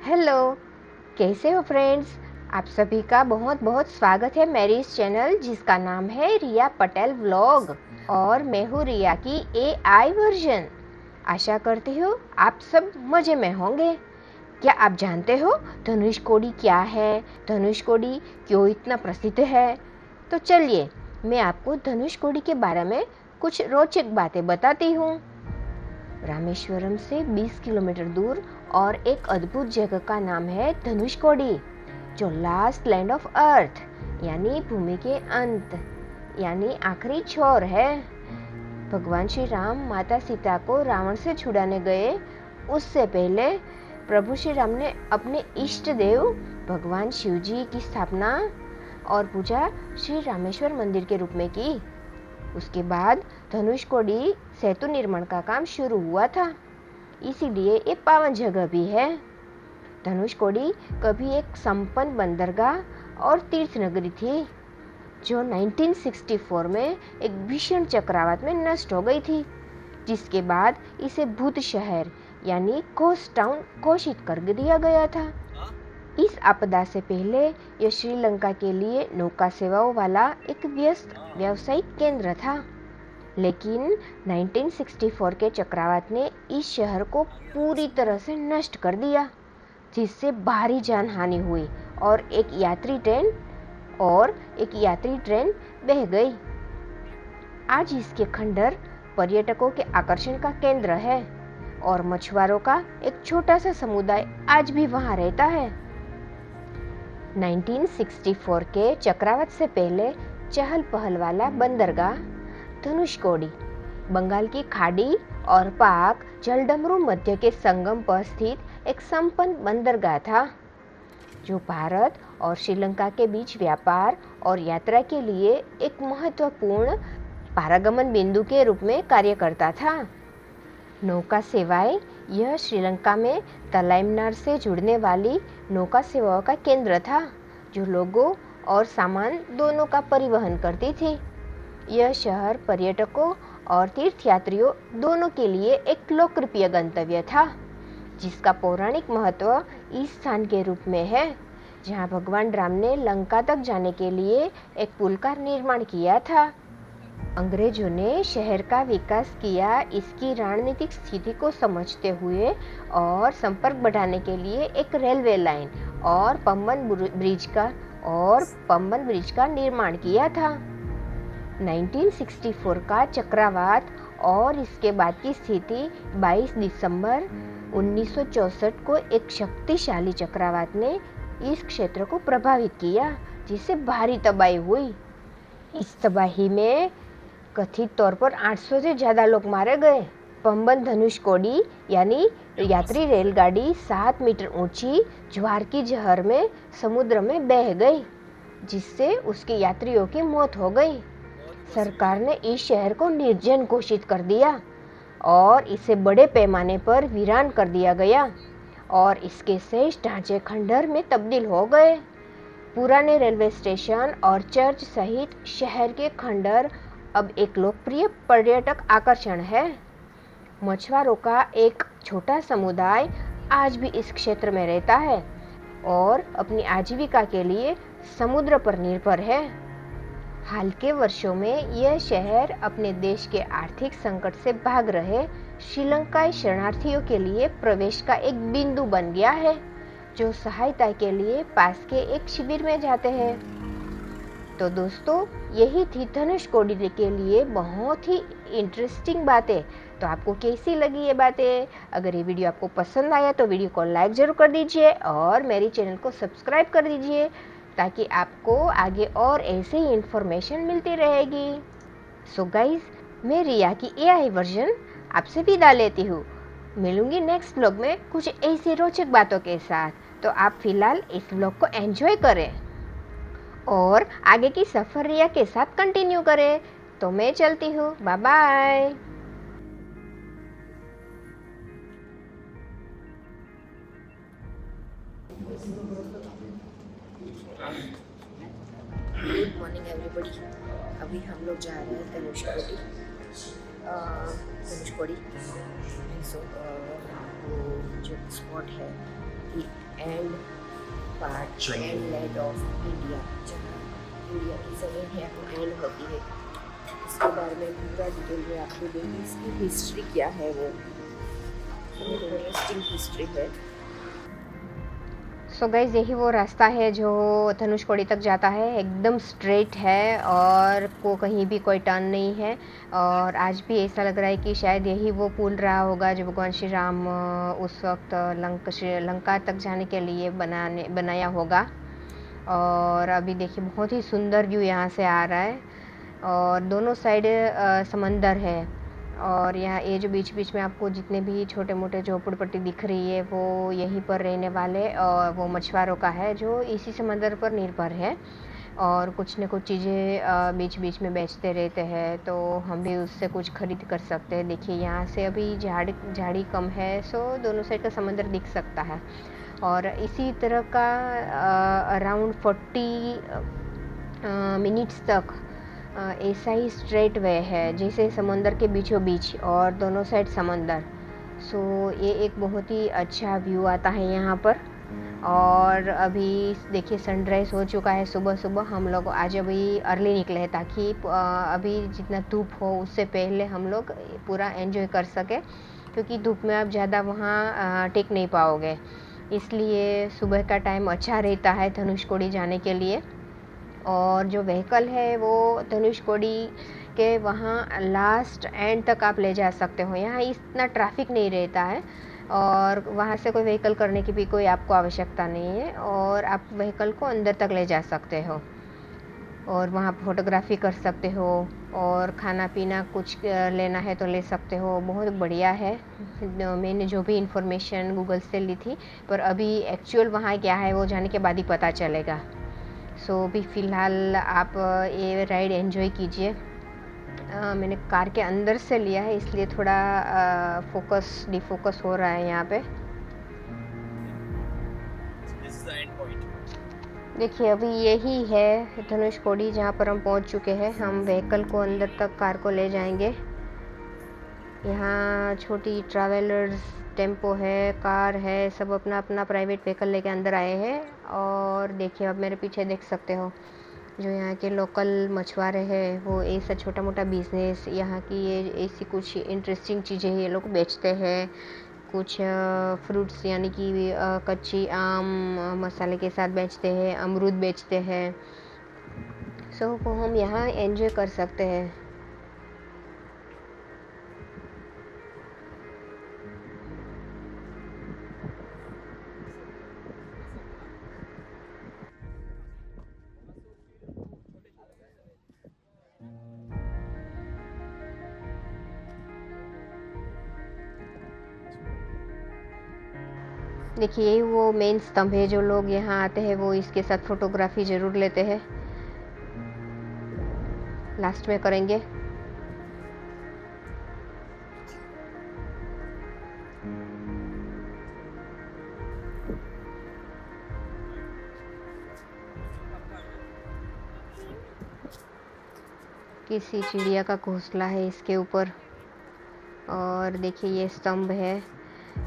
Hello, कैसे हो friends. आप सभी का बहुत बहुत स्वागत है मेरे इस चैनल जिसका नाम है रिया पटेल व्लॉग और मैं हूँ रिया की AI वर्जन। आशा करती हूँ आप सब मज़े में होंगे। क्या आप जानते हो धनुषकोडी क्या है, धनुषकोडी क्यों इतना प्रसिद्ध है? तो चलिए मैं आपको धनुषकोडी के बारे में कुछ रोचक बातें बताती हूँ। रामेश्वरम से 20 किलोमीटर दूर और एक अद्भुत जगह का नाम है धनुषकोडी, जो लास्ट लैंड ऑफ अर्थ यानी भूमि के अंत यानी आखिरी छोर है। भगवान श्री राम माता सीता को रावण से छुड़ाने गए उससे पहले प्रभु श्री राम ने अपने इष्ट देव भगवान शिव जी की स्थापना और पूजा श्री रामेश्वर मंदिर के रूप में की। उसके बाद धनुषकोडी सेतु निर्माण का काम शुरू हुआ था, इसीलिए ये पावन जगह भी है। धनुषकोडी कभी एक संपन्न बंदरगाह और तीर्थ नगरी थी, जो 1964 में एक भीषण चक्रवात में नष्ट हो गई थी, जिसके बाद इसे भूत शहर यानी घोस्ट टाउन घोषित कर दिया गया था। इस आपदा से पहले यह श्रीलंका के लिए नौका सेवाओं वाला एक व्यस्त व्यावसायिक केंद्र था, लेकिन 1964 के चक्रवात ने इस शहर को पूरी तरह से नष्ट कर दिया, जिससे भारी जान हानि हुई और एक यात्री ट्रेन बह गई। आज इसके खंडर पर्यटकों के आकर्षण का केंद्र है और मछुआरों का एक छोटा सा समुदाय आज भी वहां रहता है। 1964 के चक्रवात से पहले चहल पहल वाला बंदरगाह धनुषकोडी बंगाल की खाड़ी और पाक जलडमरू मध्य के संगम पर स्थित एक संपन्न बंदरगाह था, जो भारत और श्रीलंका के बीच व्यापार और यात्रा के लिए एक महत्वपूर्ण पारगमन बिंदु के रूप में कार्य करता था। नौका सेवाएं यह श्रीलंका में तलाइमनार से जुड़ने वाली नौका सेवाओं का केंद्र था, जो लोगों और सामान दोनों का परिवहन करती थी। यह शहर पर्यटकों और तीर्थयात्रियों दोनों के लिए एक लोकप्रिय गंतव्य था, जिसका पौराणिक महत्व इस स्थान के रूप में है जहां भगवान राम ने लंका तक जाने के लिए एक पुल का निर्माण किया था। अंग्रेजों ने शहर का विकास किया इसकी रणनीतिक स्थिति को समझते हुए और संपर्क बढ़ाने के लिए एक रेलवे लाइन और पंबन ब्रिज का निर्माण किया था। 1964 का चक्रवात और इसके बाद की स्थिति 22 दिसंबर 1964 को एक शक्तिशाली चक्रवात ने इस क्षेत्र को प्रभावित किया, जिससे भारी तबाही हुई। इस तबाही में कथित तौर पर 800 से ज्यादा लोग मारे गए। पंबन धनुषकोडी यानी यात्री रेलगाड़ी 7 मीटर ऊंची ज्वार की जहर में समुद्र में बह गई, जिससे उसके यात्रियों की मौत हो गई। सरकार ने इस शहर को निर्जन घोषित कर दिया और इसे बड़े पैमाने पर वीरान कर दिया गया और इसके शेष ढांचे खंडर में तब्दील हो गए। पुराने रेलवे स्टेशन और चर्च सहित शहर के खंडर अब एक लोकप्रिय पर्यटक आकर्षण है। मछुआरों का एक छोटा समुदाय आज भी इस क्षेत्र में रहता है और अपनी आजीविका के लिए समुद्र पर निर्भर है। हाल के वर्षों में यह शहर अपने देश के आर्थिक संकट से भाग रहे श्रीलंकाई शरणार्थियों के लिए प्रवेश का एक बिंदु बन गया है, जो सहायता के लिए पास के एक शिविर में जाते हैं। तो दोस्तों, यही थी धनुषकोडी के लिए बहुत ही इंटरेस्टिंग बातें। तो आपको कैसी लगी ये बातें? अगर ये वीडियो आपको पसंद आया तो वीडियो को लाइक जरूर कर दीजिए और मेरे चैनल को सब्सक्राइब कर दीजिए, ताकि आपको आगे और ऐसे ही इंफॉर्मेशन मिलती रहेगी। सो गाइज, मैं रिया की AI वर्जन आपसे विदा लेती हूँ। मिलूंगी नेक्स्ट व्लॉग में कुछ ऐसी रोचक बातों के साथ। तो आप फिलहाल इस व्लॉग को एंजॉय करें और आगे की सफर रिया के साथ कंटिन्यू करें। तो मैं चलती हूँ, bye bye. Good morning everybody. अभी हम लोग जा रहे हैं धनुषकोडी। रिसोर्ट वो जो स्पॉट है and part and land of India, जहाँ इंडिया की ज़मीन है वो एंड होती है। इसके बारे में पूरा डिटेल में आपको देंगे, इसकी हिस्ट्री क्या है, वो बहुत इंटरेस्टिंग हिस्ट्री है। सो गाइज यही वो रास्ता है जो धनुषकोडी तक जाता है, एकदम स्ट्रेट है और को कहीं भी कोई टर्न नहीं है। और आज भी ऐसा लग रहा है कि शायद यही वो पुल रहा होगा जो भगवान श्री राम उस वक्त लंका तक जाने के लिए बनाया होगा। और अभी देखिए बहुत ही सुंदर व्यू यहाँ से आ रहा है और दोनों साइड समंदर है। और यहाँ ये जो बीच बीच में आपको जितने भी छोटे मोटे झोपड़पट्टी दिख रही है वो यहीं पर रहने वाले और वो मछुआरों का है जो इसी समंदर पर निर्भर है और कुछ न कुछ चीज़ें बीच बीच में बेचते रहते हैं, तो हम भी उससे कुछ खरीद कर सकते हैं। देखिए यहाँ से अभी झाड़ी कम है, सो दोनों साइड का समंदर दिख सकता है। और इसी तरह का अराउंड 40 मिनट्स तक ऐसा ही स्ट्रेट वे है जैसे समंदर के बीचों बीच और दोनों साइड समंदर। सो ये एक बहुत ही अच्छा व्यू आता है यहाँ पर। और अभी देखिए सनराइज़ हो चुका है सुबह सुबह। हम लोग आज अभी अर्ली निकले हैं ताकि अभी जितना धूप हो उससे पहले हम लोग पूरा एंजॉय कर सके, क्योंकि धूप में आप ज़्यादा वहाँ टिक नहीं पाओगे, इसलिए सुबह का टाइम अच्छा रहता है धनुषकोडी जाने के लिए। और जो व्हीकल है वो धनुषकोडी के वहाँ लास्ट एंड तक आप ले जा सकते हो। यहाँ इतना ट्रैफिक नहीं रहता है और वहाँ से कोई व्हीकल करने की भी कोई आपको आवश्यकता नहीं है और आप व्हीकल को अंदर तक ले जा सकते हो और वहाँ फोटोग्राफी कर सकते हो और खाना पीना कुछ लेना है तो ले सकते हो। बहुत बढ़िया है। मैंने जो भी इन्फॉर्मेशन गूगल से ली थी, पर अभी एक्चुअल वहाँ क्या है वो जाने के बाद ही पता चलेगा। सो अभी फ़िलहाल आप ये राइड एंजॉय कीजिए। मैंने कार के अंदर से लिया है इसलिए थोड़ा डिफोकस हो रहा है यहाँ पे। देखिए अभी यही है धनुषकोडी जहाँ पर हम पहुँच चुके हैं। हम व्हीकल को अंदर तक कार को ले जाएंगे। यहाँ छोटी ट्रैवलर्स टेम्पो है, कार है, सब अपना अपना प्राइवेट व्हीकल लेके अंदर आए हैं। और देखिए अब मेरे पीछे देख सकते हो जो यहाँ के लोकल मछुआरे हैं वो ऐसा छोटा मोटा बिजनेस, यहाँ की ये ऐसी कुछ इंटरेस्टिंग चीज़ें ये लोग बेचते हैं। कुछ फ्रूट्स यानी कि कच्ची आम मसाले के साथ बेचते हैं, अमरूद बेचते हैं। सो वो हम यहाँ एंजॉय कर सकते हैं। देखिए यही वो मेन स्तंभ है, जो लोग यहाँ आते हैं वो इसके साथ फोटोग्राफी ज़रूर लेते हैं। लास्ट में करेंगे। किसी चिड़िया का घोंसला है इसके ऊपर। और देखिए ये स्तंभ है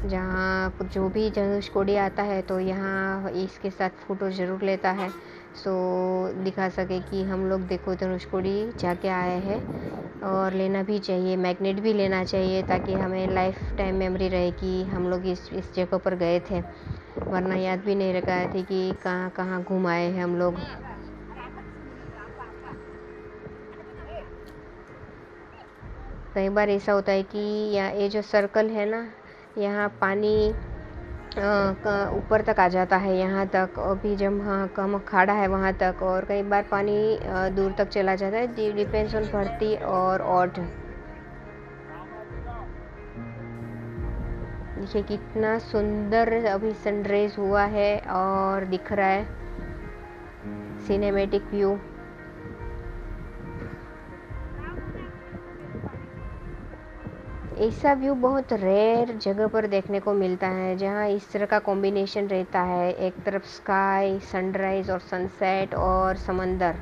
जहाँ जो भी धनुषकोडी आता है तो यहाँ इसके साथ फ़ोटो ज़रूर लेता है, सो दिखा सके कि हम लोग देखो धनुषकोडी जाके आए हैं। और लेना भी चाहिए, मैग्नेट भी लेना चाहिए ताकि हमें लाइफ टाइम मेमोरी रहे कि हम लोग इस जगह पर गए थे, वरना याद भी नहीं रखा थी कि कहाँ कहाँ घूम आए हैं हम लोग। कई बार ऐसा होता है कि ये जो सर्कल है ना, यहाँ पानी ऊपर तक आ जाता है यहाँ तक, अभी जब हाँ कम खाड़ा है वहाँ तक, और कई बार पानी दूर तक चला जाता है। डिपेंड्स ऑन भर्ती और ऑड। देखिए कितना सुंदर अभी सनराइज हुआ है और दिख रहा है सिनेमैटिक व्यू। ऐसा व्यू बहुत रेयर जगह पर देखने को मिलता है जहाँ इस तरह का कॉम्बिनेशन रहता है, एक तरफ स्काई, सनराइज और सनसेट और समंदर।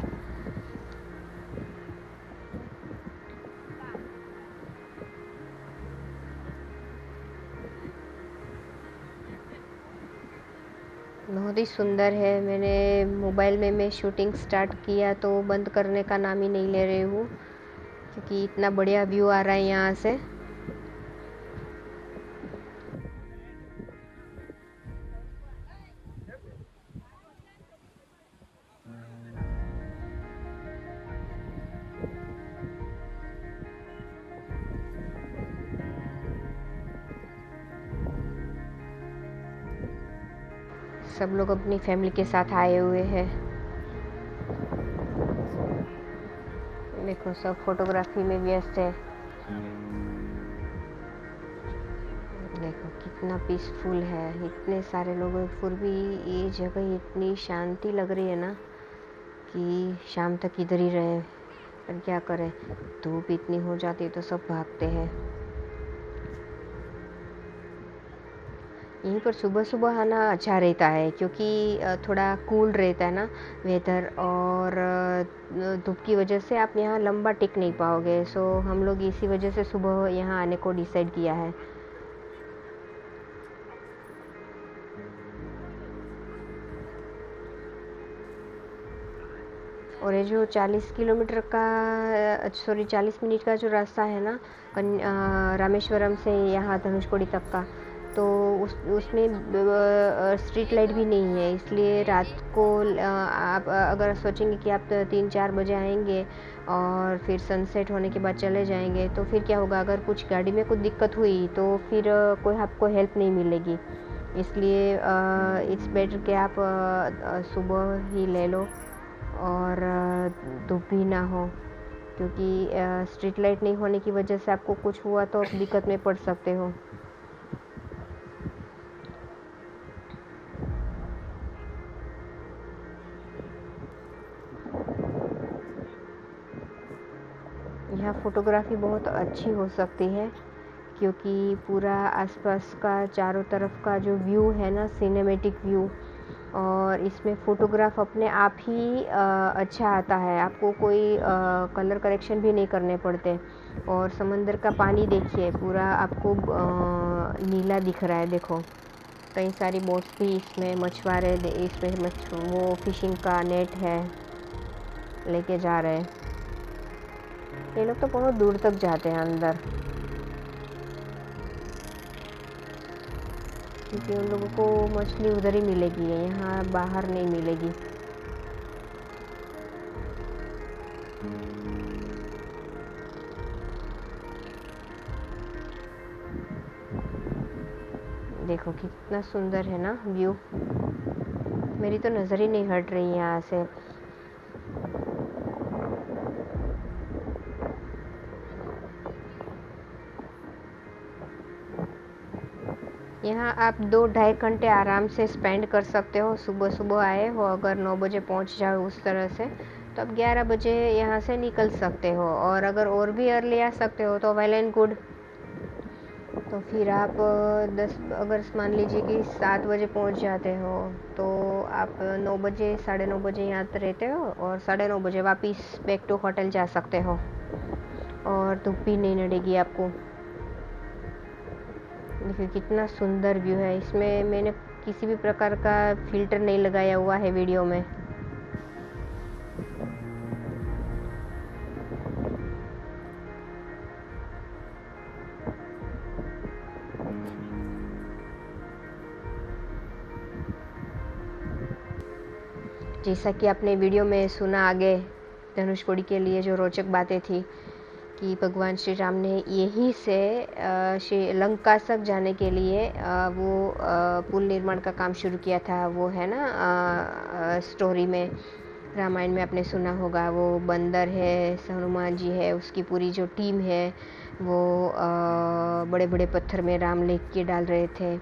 बहुत ही सुंदर है। मैंने मोबाइल में मैं शूटिंग स्टार्ट किया तो बंद करने का नाम ही नहीं ले रही हूँ, क्योंकि इतना बढ़िया व्यू आ रहा है यहाँ से। सब लोग अपनी फैमिली के साथ आए हुए हैं। देखो सब फोटोग्राफी में व्यस्त है। देखो कितना पीसफुल है, इतने सारे लोग, फिर भी ये जगह इतनी शांति लग रही है ना कि शाम तक इधर ही रहे। पर क्या करें, धूप इतनी हो जाती है तो सब भागते हैं। यहीं पर सुबह सुबह आना अच्छा रहता है, क्योंकि थोड़ा कूल रहता है ना वेदर, और धूप की वजह से आप यहाँ लंबा टिक नहीं पाओगे। सो हम लोग इसी वजह से सुबह यहाँ आने को डिसाइड किया है। और ये जो 40 किलोमीटर का 40 मिनट का जो रास्ता है ना रामेश्वरम से यहाँ धनुषकोडी तक का, तो उसमें स्ट्रीट लाइट भी नहीं है। इसलिए रात को आप अगर सोचेंगे कि आप 3-4 बजे आएंगे और फिर सनसेट होने के बाद चले जाएंगे, तो फिर क्या होगा, अगर कुछ गाड़ी में कुछ दिक्कत हुई तो फिर कोई आपको हेल्प नहीं मिलेगी। इसलिए इट्स बेटर कि आप सुबह ही ले लो और धूप भी ना हो, क्योंकि स्ट्रीट लाइट नहीं होने की वजह से आपको कुछ हुआ तो आप दिक्कत में पड़ सकते हो। यहाँ फोटोग्राफी बहुत अच्छी हो सकती है, क्योंकि पूरा आसपास का चारों तरफ का जो व्यू है ना, सिनेमैटिक व्यू, और इसमें फ़ोटोग्राफ अपने आप ही अच्छा आता है। आपको कोई कलर करेक्शन भी नहीं करने पड़ते। और समंदर का पानी देखिए, पूरा आपको नीला दिख रहा है। देखो कई सारी बोट्स भी इसमें, मछुआरे इसमें वो फिशिंग का नेट है लेके जा रहे हैं। ये लोग तो बहुत दूर तक जाते हैं अंदर, क्योंकि उन लोगों को मछली उधर ही मिलेगी, यहाँ बाहर नहीं मिलेगी। देखो कितना सुंदर है ना व्यू। मेरी तो नज़र ही नहीं हट रही यहाँ से। यहाँ आप 2-2.5 घंटे आराम से स्पेंड कर सकते हो। सुबह सुबह आए हो, अगर 9 बजे पहुँच जाओ उस तरह से, तो आप 11 बजे यहाँ से निकल सकते हो। और अगर और भी अर्ली आ सकते हो तो वेल एंड गुड। तो फिर आप 10 अगर मान लीजिए कि 7 बजे पहुँच जाते हो, तो आप 9 बजे 9:30 बजे यहाँ रहते हो और 9:30 बजे वापस बैक टू होटल जा सकते हो, और धूप भी नहीं लड़ेगी आपको। देखिए कितना सुंदर व्यू है। इसमें मैंने किसी भी प्रकार का फिल्टर नहीं लगाया हुआ है वीडियो में। जैसा कि आपने वीडियो में सुना आगे, धनुषकोडी के लिए जो रोचक बातें थी कि भगवान श्री राम ने यहीं से श्री लंका तक जाने के लिए वो पुल निर्माण का काम शुरू किया था। वो है ना स्टोरी में, रामायण में आपने सुना होगा, वो बंदर है, हनुमान जी है, उसकी पूरी जो टीम है वो बड़े बड़े पत्थर में राम लिख के डाल रहे थे।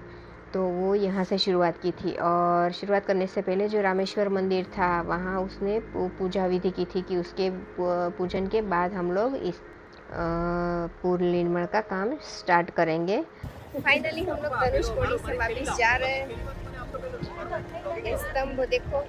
तो वो यहाँ से शुरुआत की थी, और शुरुआत करने से पहले जो रामेश्वर मंदिर था वहाँ उसने पूजा विधि की थी कि उसके पूजन के बाद हम लोग इस पुल निर्माण का काम स्टार्ट करेंगे। फाइनली हम लोग धनुषकोडी से वापस जा रहे हैं। ये स्तंभ देखो,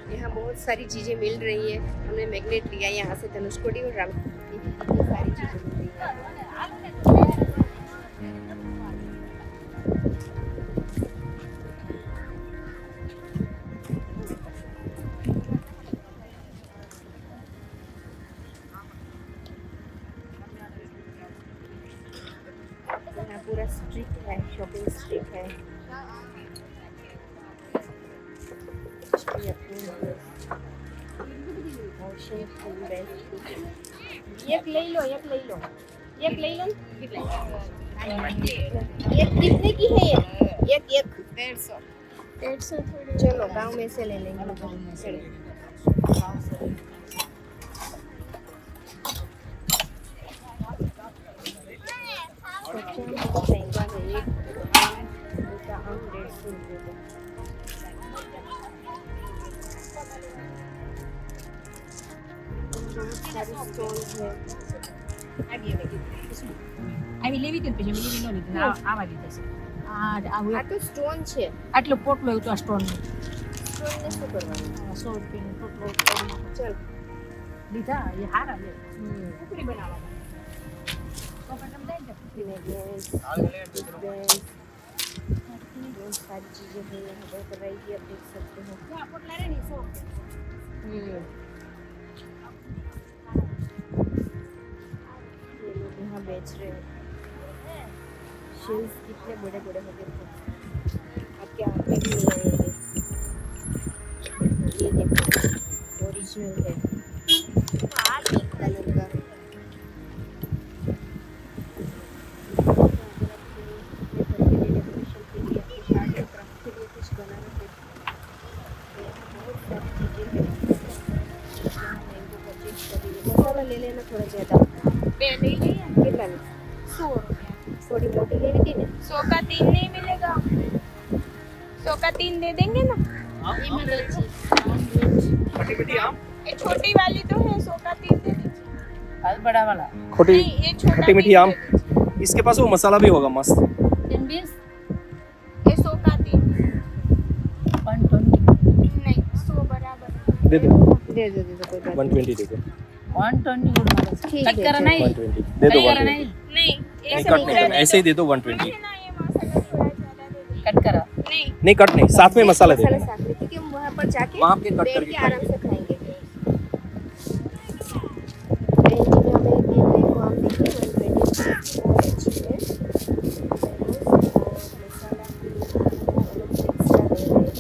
यहाँ बहुत सारी चीज़ें मिल रही है। हमने मैग्नेट लिया यहाँ से धनुषकोडी और राम, कितनी सारी चीज़ें मिल रही है। पूरा स्ट्रीट है, शॉपिंग स्ट्रीट है। एक ले लो, एक ले लो, एक ले लो। एक कितने की है ये? एक 150। चलो गांव में से ले लेंगे। चलो महंगा है, एक आम 150 रुपये का। बहुत सारी स्टॉल है। આવી લેવી હતી ને પછી લેવી ન લીધી આવા લીધા છે આ તો સ્ટોન છે। આટલો પોટલો હતો આ સ્ટોન સ્ટોન ને શું કરવાનું? 100 રૂપિયાનો પોટલો ચલ લીધા એ હારા લે કુકડી બનાવવા તો પણ તમે દઈ बहुत सारी चीजें हैं यहाँ पर वैरायटी आप देख सकते हो। દો પોટલા રે ની 100 રૂપિયા ये लोग यहाँ बेच रहे हैं। शेल्स कितने बड़े बड़े हो गए थे, आपके हाथ में भी नहीं आएंगे। ये देखो ओरिजिनल है कलर का। डेकोरेशन के लिए, आर्ट एंड क्राफ्ट के लिए कुछ बनाना है। बहुत सारी चीज़ें हैं। मैंगो परचेज करिए। मसाला ले लेना थोड़ा ज़्यादा। બે લઈ લઈએ कितना में? 100 રૂપિયા थोड़ी मोटी लेनी थी ना। 100 का 3 नहीं मिलेगा 100 का 3 दे देंगे ना ये छोटी वाली तो है 100 का 3 दे दीजिए बड़ा वाला खोटी नहीं ये छोटा खट्टी मीठी 3 आम। दे दीजिए। इसके पास वो मसाला भी होगा मस्त। 20 ये 100 का 3 120 नहीं 100 बराबर दे दो दे दो कोई बात 120 दे दो 120 ठीक कट है, करा नहीं 120 दे दो कट करा 120 नहीं नहीं नहीं ऐसे कट नहीं करना, ऐसे ही दे दो 120 है ना ये मसाला थोड़ा ज्यादा दे दीजिए कट करा नहीं नहीं कट नहीं, साथ में मसाला दे मसाला देना। साथ में, क्योंकि हम वहाँ पर जाके वहाँ पे कट बैठ करके के आराम से खाएंगे। हमें देखने को हम देखिए 120 बहुत अच्छी है। और मसाला भी अलग से एक्स्ट्रा ले रहे हैं,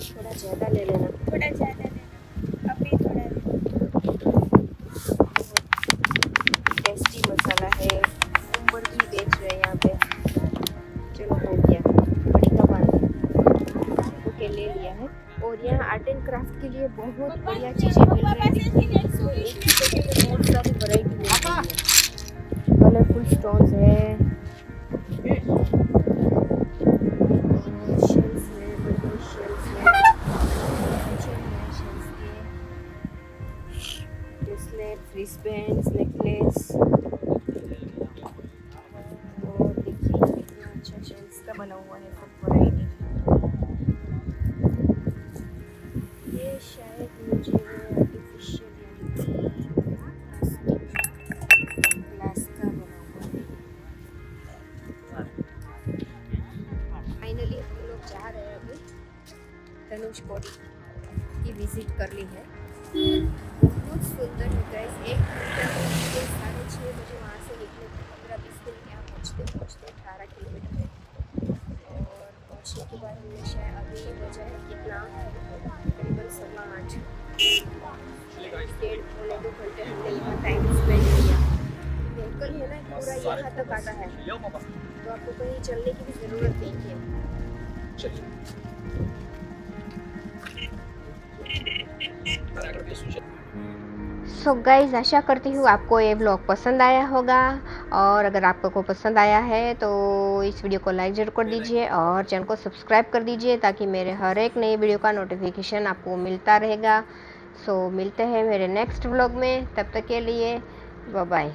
थोड़ा ज़्यादा ले लेना। थोड़ा ज्यादा देना अभी थोड़ा दे टेस्टी मसाला है। उम्बर भी बेच रहे हैं यहाँ पे। चलो हो गया, बड़ी का बात ओके ले लिया है। और यहाँ आर्ट एंड क्राफ्ट के लिए बहुत बढ़िया चीज़ें मिल रही हैं। एक ही जगह पे बहुत सारी वैरायटी मिल रही है। कलरफुल स्टोन्स है, शेल्स है, बड़े शेल्स है, शेल्स के ब्रेसलेट्स, रिस्टबैंड्स, नेकलेस। और देखिए कितना अच्छा शेल्स का बना हुआ है, सब वैरायटी। ये शायद मुझे आर्टिफिशियल ग्लास का बना हुआ है। फाइनली हम लोग जा रहे हैं अभी धनुषकोडी की विजिट कर ली है। बहुत सुंदर है गाइस। 1 घंटे में 6:30 बजे वहाँ से निकले थे। 15-20 मिनट यहाँ पहुँचते 18 किलोमीटर है। और पहुँचने के बाद हमने शायद अभी बजा है कितना तकरीबन 8:15 1.5 पौने 2 घंटे हमने यहाँ टाइम स्पेंड किया। व्हीकल है ना पूरा यहाँ तक आता है, तो आपको कहीं चलने की भी ज़रूरत नहीं है। सो गाइज आशा करती हूँ आपको ये व्लॉग पसंद आया होगा। और अगर आपको पसंद आया है तो इस वीडियो को लाइक ज़रूर कर दीजिए और चैनल को सब्सक्राइब कर दीजिए ताकि मेरे हर एक नई वीडियो का नोटिफिकेशन आपको मिलता रहेगा। सो मिलते हैं मेरे नेक्स्ट व्लॉग में, तब तक के लिए बाय बाय।